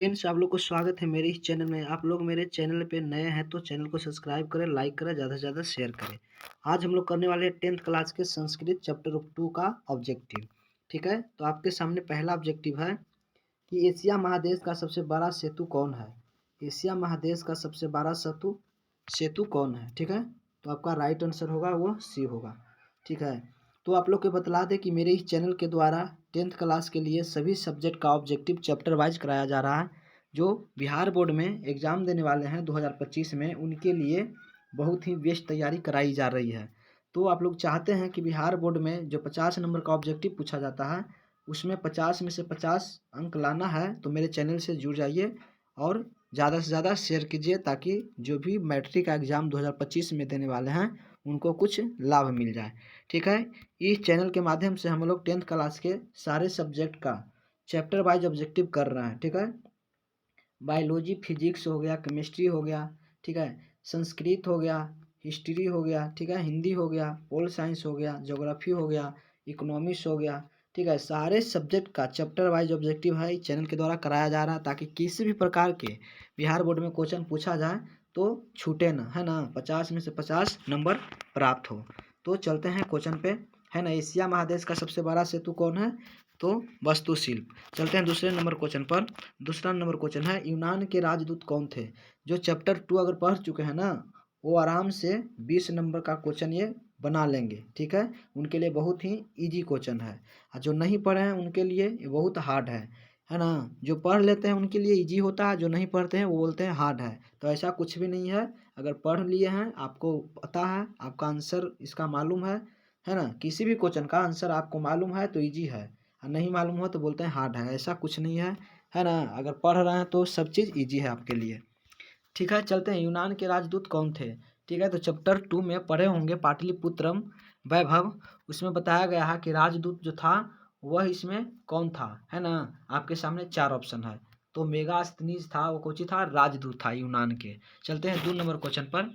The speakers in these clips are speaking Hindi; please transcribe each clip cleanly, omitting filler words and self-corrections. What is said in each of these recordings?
फ्रेंड्स, आप लोग को स्वागत है मेरे इस चैनल में। आप लोग मेरे चैनल पे नए हैं तो चैनल को सब्सक्राइब करें, लाइक करें, ज़्यादा से ज़्यादा शेयर करें। आज हम लोग करने वाले हैं 10th क्लास के संस्कृत चैप्टर 2 का ऑब्जेक्टिव। ठीक है, तो आपके सामने पहला ऑब्जेक्टिव है कि एशिया महादेश का सबसे बड़ा सेतु कौन है। एशिया महादेश का सबसे बड़ा सेतु सेतु कौन है। ठीक है, तो आपका राइट आंसर होगा वो सी होगा। ठीक है, तो आप लोग को बतला दें कि मेरे इस चैनल के द्वारा 10th क्लास के लिए सभी सब्जेक्ट का ऑब्जेक्टिव चैप्टर वाइज कराया जा रहा है। जो बिहार बोर्ड में एग्ज़ाम देने वाले हैं 2025 में, उनके लिए बहुत ही बेस्ट तैयारी कराई जा रही है। तो आप लोग चाहते हैं कि बिहार बोर्ड में जो 50 नंबर का ऑब्जेक्टिव पूछा जाता है उसमें 50 में से 50 अंक लाना है, तो मेरे चैनल से जुड़ जाइए और ज़्यादा से ज़्यादा शेयर कीजिए ताकि जो भी मैट्रिक का एग्ज़ाम 2025 में देने वाले हैं उनको कुछ लाभ मिल जाए। ठीक है, इस चैनल के माध्यम से हम लोग 10th क्लास के सारे सब्जेक्ट का चैप्टर वाइज ऑब्जेक्टिव कर रहे हैं। ठीक है, बायोलॉजी, फिजिक्स हो गया, केमिस्ट्री हो गया, ठीक है, संस्कृत हो गया, हिस्ट्री हो गया, ठीक है, हिंदी हो गया, पोल साइंस हो गया, ज्योग्राफी हो गया, इकोनॉमिक्स हो गया। ठीक है, सारे सब्जेक्ट का चैप्टर वाइज ऑब्जेक्टिव है इस चैनल के द्वारा कराया जा रहा है ताकि किसी भी प्रकार के बिहार बोर्ड में क्वेश्चन पूछा जाए तो छूटे ना, है ना, 50 में से 50 नंबर प्राप्त हो। तो चलते हैं क्वेश्चन पे, है ना। एशिया महादेश का सबसे बड़ा सेतु कौन है, तो वास्तुशिल्प। चलते हैं दूसरे नंबर क्वेश्चन पर। दूसरा नंबर क्वेश्चन है यूनान के राजदूत कौन थे। जो चैप्टर 2 अगर पढ़ चुके हैं ना, वो आराम से 20 नंबर का क्वेश्चन ये बना लेंगे। ठीक है, उनके लिए बहुत ही इजी क्वेश्चन है, और जो नहीं पढ़े हैं उनके लिए ये बहुत हार्ड है ना। जो पढ़ लेते हैं उनके लिए इजी होता है, जो नहीं पढ़ते हैं वो बोलते हैं हार्ड है। तो ऐसा कुछ भी नहीं है। अगर पढ़ लिए हैं, आपको पता है, आपका आंसर इसका मालूम है ना, किसी भी क्वेश्चन का आंसर आपको मालूम है तो ईजी है, और नहीं मालूम हो तो बोलते हैं हार्ड है। ऐसा कुछ नहीं है ना। अगर पढ़ रहे हैं तो सब चीज़ ईजी है आपके लिए। ठीक है, चलते हैं यूनान के राजदूत कौन थे। ठीक है, तो चैप्टर 2 में पढ़े होंगे पाटलिपुत्रम वैभव। उसमें बताया गया है कि राजदूत जो था वह इसमें कौन था, है ना। आपके सामने 4 ऑप्शन है, तो मेगास्थनीज था, वो कोची था, राजदूत था यूनान के। चलते हैं 2 नंबर क्वेश्चन पर,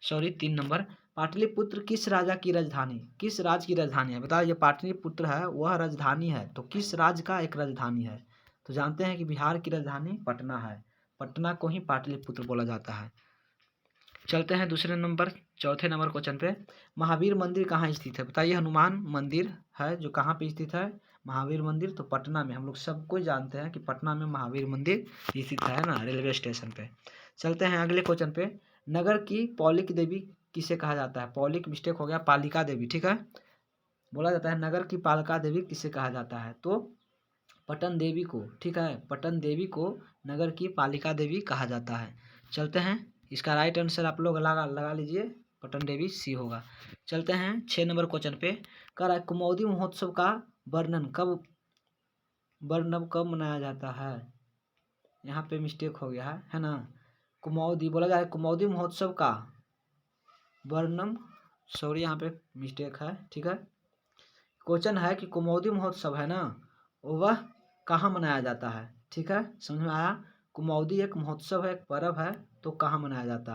सॉरी 3 नंबर। पाटलिपुत्र किस राजा की राजधानी, किस राज्य की राजधानी है। बताओ, ये पाटलिपुत्र है वह राजधानी है, तो किस राज्य का एक राजधानी है। तो जानते हैं कि बिहार की राजधानी पटना है। पटना को ही पाटलिपुत्र बोला जाता है। चलते हैं दूसरे नंबर, चौथे नंबर क्वेश्चन पे। महावीर मंदिर कहाँ स्थित है। बताइए, हनुमान मंदिर है जो कहाँ पे स्थित है, महावीर मंदिर, तो पटना में। हम लोग सबको जानते हैं कि पटना में महावीर मंदिर स्थित है ना, रेलवे स्टेशन पे। चलते हैं अगले क्वेश्चन पे। नगर की पौलिक देवी किसे कहा जाता है। पौलिक मिस्टेक हो गया, पालिका देवी। ठीक है, बोला जाता है नगर की पालिका देवी किसे कहा जाता है, तो पटन देवी को। ठीक है, पटन देवी को नगर की पालिका देवी कहा जाता है। चलते हैं, इसका राइट आंसर आप लोग लगा लगा लीजिए, पटन देवी सी होगा। चलते हैं 6 नंबर क्वेश्चन पे। कर कुमौदी महोत्सव का वर्णन कब मनाया जाता है। यहाँ पे मिस्टेक हो गया है ना। कुमौदी बोला जाए, कुमौदी महोत्सव का वर्णन, सॉरी यहाँ पे मिस्टेक है। ठीक है, क्वेश्चन है कि कुमौदी महोत्सव है ना, वह कहाँ मनाया जाता है। ठीक है, समझ में आया। कुमौदी एक महोत्सव है, एक पर्व है, तो कहाँ मनाया जाता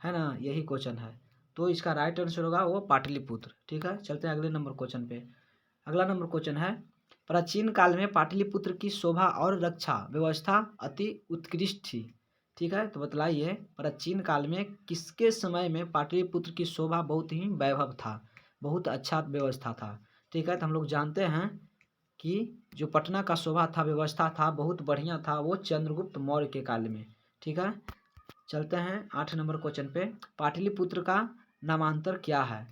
है ना, यही क्वेश्चन है। तो इसका राइट आंसर होगा वो पाटलिपुत्र। ठीक है, चलते हैं अगले नंबर क्वेश्चन पे। अगला नंबर क्वेश्चन है, प्राचीन काल में पाटलिपुत्र की शोभा और रक्षा व्यवस्था अति उत्कृष्ट थी। ठीक है, तो बतलाइए, प्राचीन काल में किसके समय में पाटलिपुत्र की शोभा बहुत ही वैभव था, बहुत अच्छा व्यवस्था था। ठीक है, तो हम लोग जानते हैं कि जो पटना का शोभा था, व्यवस्था था, बहुत बढ़िया था, वो चंद्रगुप्त मौर्य के काल में। ठीक है, चलते हैं 8 नंबर क्वेश्चन पे। पाटलिपुत्र का नामांतर क्या है।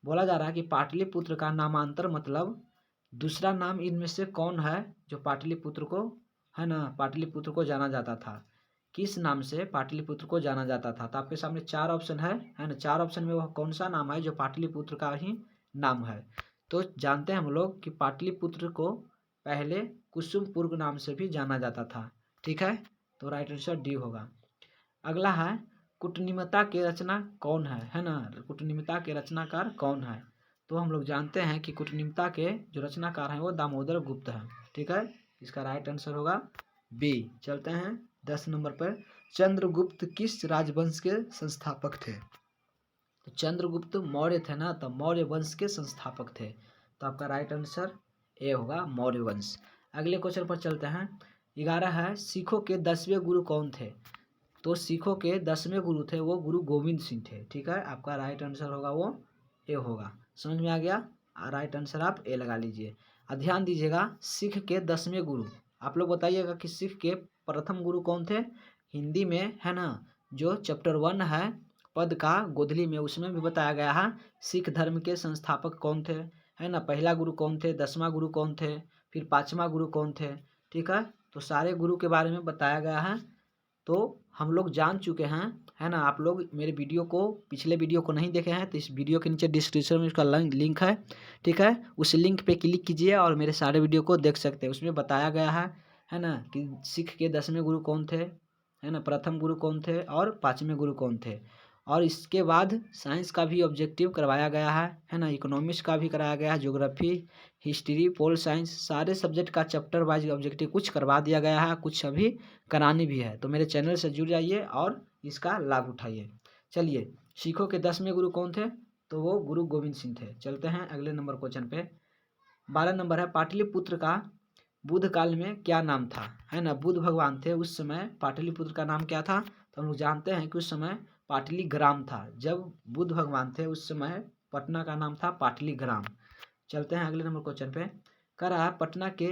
बोला जा रहा है कि पाटलिपुत्र का नामांतर मतलब दूसरा नाम इनमें से कौन है जो पाटलिपुत्र को, है ना, पाटलिपुत्र को जाना जाता था, किस नाम से पाटलिपुत्र को जाना जाता था। तो आपके सामने 4 ऑप्शन है ना। 4 ऑप्शन में वह कौन सा नाम है जो पाटलिपुत्र का ही नाम है। तो जानते हैं हम लोग कि पाटलिपुत्र को पहले कुसुमपुर नाम से भी जाना जाता था। ठीक है, तो राइट आंसर डी होगा। अगला है, कूटनीमता के रचना कौन है ना। कूटनीमता के रचनाकार कौन है, तो हम लोग जानते हैं कि कूटनीमता के जो रचनाकार हैं वो दामोदर गुप्त हैं। ठीक है, इसका राइट आंसर होगा बी। चलते हैं 10 नंबर पर। चंद्रगुप्त किस राजवंश के संस्थापक थे। तो चंद्रगुप्त मौर्य थे ना, तो मौर्य वंश के संस्थापक थे। तो आपका राइट आंसर ए होगा, मौर्य वंश। अगले क्वेश्चन पर चलते हैं। 11 है सिखों के 10वें गुरु कौन थे? तो सिखों के 10वें गुरु थे वो गुरु गोविंद सिंह थे। ठीक है, आपका राइट आंसर होगा वो ए होगा। समझ में आ गया? राइट आंसर आप ए लगा लीजिए। ध्यान दीजिएगा, सिख के 10वें गुरु, आप लोग बताइएगा कि सिख के प्रथम गुरु कौन थे? हिंदी में है ना, जो चैप्टर 1 है पद का गोधली में, उसमें भी बताया गया है सिख धर्म के संस्थापक कौन थे, है ना। पहला गुरु कौन थे, 10वां गुरु कौन थे, फिर 5वां गुरु कौन थे। ठीक है, तो सारे गुरु के बारे में बताया गया है, तो हम लोग जान चुके हैं, है ना। आप लोग मेरे वीडियो को, पिछले वीडियो को नहीं देखे हैं तो इस वीडियो के नीचे डिस्क्रिप्शन में उसका लिंक है। ठीक है, उस लिंक पे क्लिक कीजिए और मेरे सारे वीडियो को देख सकते हैं। उसमें बताया गया है ना, कि सिख के 10वें गुरु कौन थे, है ना, प्रथम गुरु कौन थे और 5वें गुरु कौन थे। और इसके बाद साइंस का भी ऑब्जेक्टिव करवाया गया है ना, इकोनॉमिक्स का भी कराया गया है, ज्योग्राफी, हिस्ट्री, पोल साइंस, सारे सब्जेक्ट का चैप्टर वाइज ऑब्जेक्टिव कुछ करवा दिया गया है, कुछ अभी करानी भी है। तो मेरे चैनल से जुड़ जाइए और इसका लाभ उठाइए। चलिए, सिखों के 10वें गुरु कौन थे? तो वो गुरु गोविंद सिंह थे। चलते हैं अगले नंबर क्वेश्चन पे। 12 नंबर है, पाटलिपुत्र का बुद्ध काल में क्या नाम था? है ना, बुद्ध भगवान थे उस समय, पाटलिपुत्र का नाम क्या था? तो हम लोग जानते हैं कि उस समय पाटलीग्राम था। जब बुद्ध भगवान थे उस समय पटना का नाम था पाटलीग्राम। चलते हैं अगले नंबर क्वेश्चन पे। कह रहा है पटना के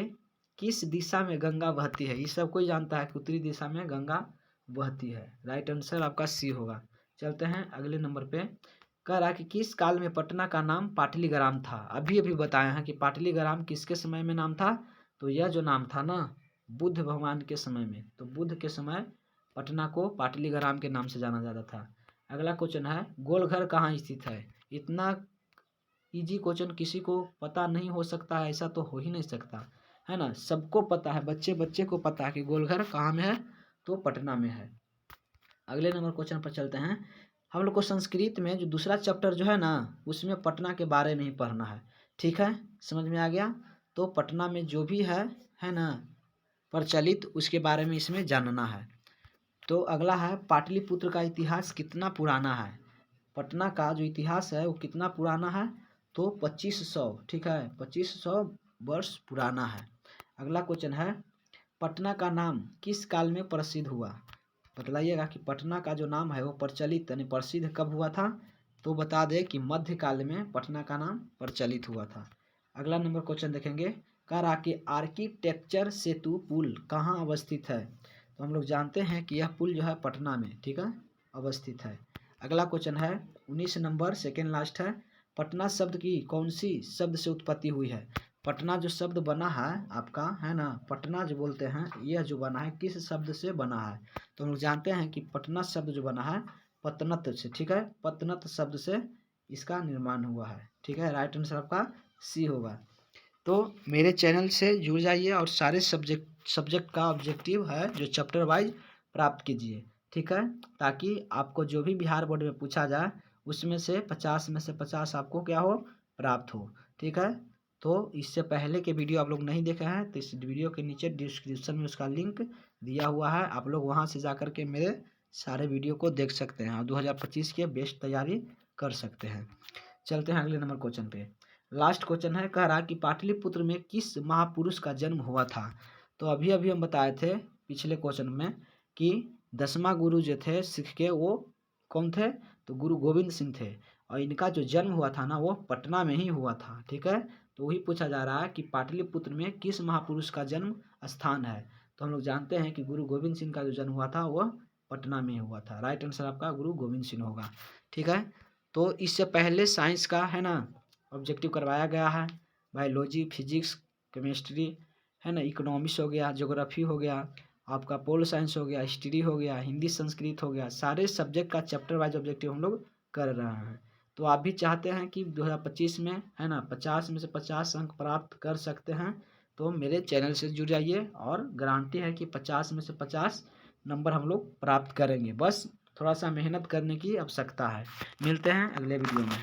किस दिशा में गंगा बहती है? ये सब कोई जानता है कि उत्तरी दिशा में गंगा बहती है। राइट आंसर आपका सी होगा। चलते हैं अगले नंबर पे। कह रहा है कि किस काल में पटना का नाम पाटलीग्राम था? अभी अभी बताया है कि पाटलीग्राम किसके समय में नाम था? तो यह जो नाम था ना, बुद्ध भगवान के समय में। तो बुद्ध के समय पटना को पाटलीग्राम के नाम से जाना जाता था। अगला क्वेश्चन है, गोलघर कहाँ स्थित है? इतना इजी क्वेश्चन किसी को पता नहीं हो सकता है, ऐसा तो हो ही नहीं सकता, है ना। सबको पता है, बच्चे बच्चे को पता है कि गोलघर कहाँ में है, तो पटना में है। अगले नंबर क्वेश्चन पर चलते हैं। हम लोग को संस्कृत में जो दूसरा चैप्टर जो है ना, उसमें पटना के बारे में ही पढ़ना है। ठीक है, समझ में आ गया? तो पटना में जो भी है ना, प्रचलित, उसके बारे में इसमें जानना है। तो अगला है, पाटलिपुत्र का इतिहास कितना पुराना है? पटना का जो इतिहास है वो कितना पुराना है? तो 2500। ठीक है, 2500 वर्ष पुराना है। अगला क्वेश्चन है, पटना का नाम किस काल में प्रसिद्ध हुआ? बतलाइएगा कि पटना का जो नाम है वो प्रचलित यानी प्रसिद्ध कब हुआ था? तो बता दें कि मध्यकाल में पटना का नाम प्रचलित हुआ था। अगला नंबर क्वेश्चन देखेंगे। कह रहा कि आर्किटेक्चर सेतु पुल कहाँ अवस्थित है? तो हम लोग जानते हैं कि यह पुल जो है पटना में, ठीक है, अवस्थित है। अगला क्वेश्चन है 19 नंबर, सेकेंड लास्ट है। पटना शब्द की कौन सी शब्द से उत्पत्ति हुई है? पटना जो शब्द बना है आपका, है ना, पटना जो बोलते हैं, यह जो बना है किस शब्द से बना है? तो हम लोग जानते हैं कि पटना शब्द जो बना है पतनत से। ठीक है, पतनत शब्द से इसका निर्माण हुआ है। ठीक है, राइट आंसर आपका सी होगा। तो मेरे चैनल से जुड़ जाइए और सारे सब्जेक्ट का ऑब्जेक्टिव है जो चैप्टर वाइज प्राप्त कीजिए। ठीक है, ताकि आपको जो भी बिहार बोर्ड में पूछा जाए उसमें से 50 में से 50 आपको क्या हो, प्राप्त हो। ठीक है, तो इससे पहले के वीडियो आप लोग नहीं देखे हैं तो इस वीडियो के नीचे डिस्क्रिप्शन में उसका लिंक दिया हुआ है, आप लोग वहाँ से जा कर के मेरे सारे वीडियो को देख सकते हैं और 2025 के बेस्ट तैयारी कर सकते हैं। चलते हैं अगले नंबर क्वेश्चन पे। लास्ट क्वेश्चन है, कह रहा कि पाटलिपुत्र में किस महापुरुष का जन्म हुआ था? तो अभी अभी हम बताए थे पिछले क्वेश्चन में कि 10वां गुरु जो थे सिख के, वो कौन थे? तो गुरु गोविंद सिंह थे। और इनका जो जन्म हुआ था ना, वो पटना में ही हुआ था। ठीक है, तो वही पूछा जा रहा है कि पाटलिपुत्र में किस महापुरुष का जन्म स्थान है? तो हम लोग जानते हैं कि गुरु गोविंद सिंह का जो जन्म हुआ था वह पटना में हुआ था। राइट आंसर आपका गुरु गोविंद सिंह होगा। ठीक है, तो इससे पहले साइंस का, है ना, ऑब्जेक्टिव करवाया गया है। बायोलॉजी, फिजिक्स, केमिस्ट्री, है ना, इकोनॉमिक्स हो गया, ज्योग्राफी हो गया, आपका पोल साइंस हो गया, हिस्ट्री हो गया, हिंदी संस्कृत हो गया, सारे सब्जेक्ट का चैप्टर वाइज ऑब्जेक्टिव हम लोग कर रहे हैं। तो आप भी चाहते हैं कि 2025 में, है ना, 50 में से 50 अंक प्राप्त कर सकते हैं, तो मेरे चैनल से जुड़ जाइए और गारंटी है कि 50 में से 50 नंबर हम लोग प्राप्त करेंगे। बस थोड़ा सा मेहनत करने की आवश्यकता है। मिलते हैं अगले वीडियो में।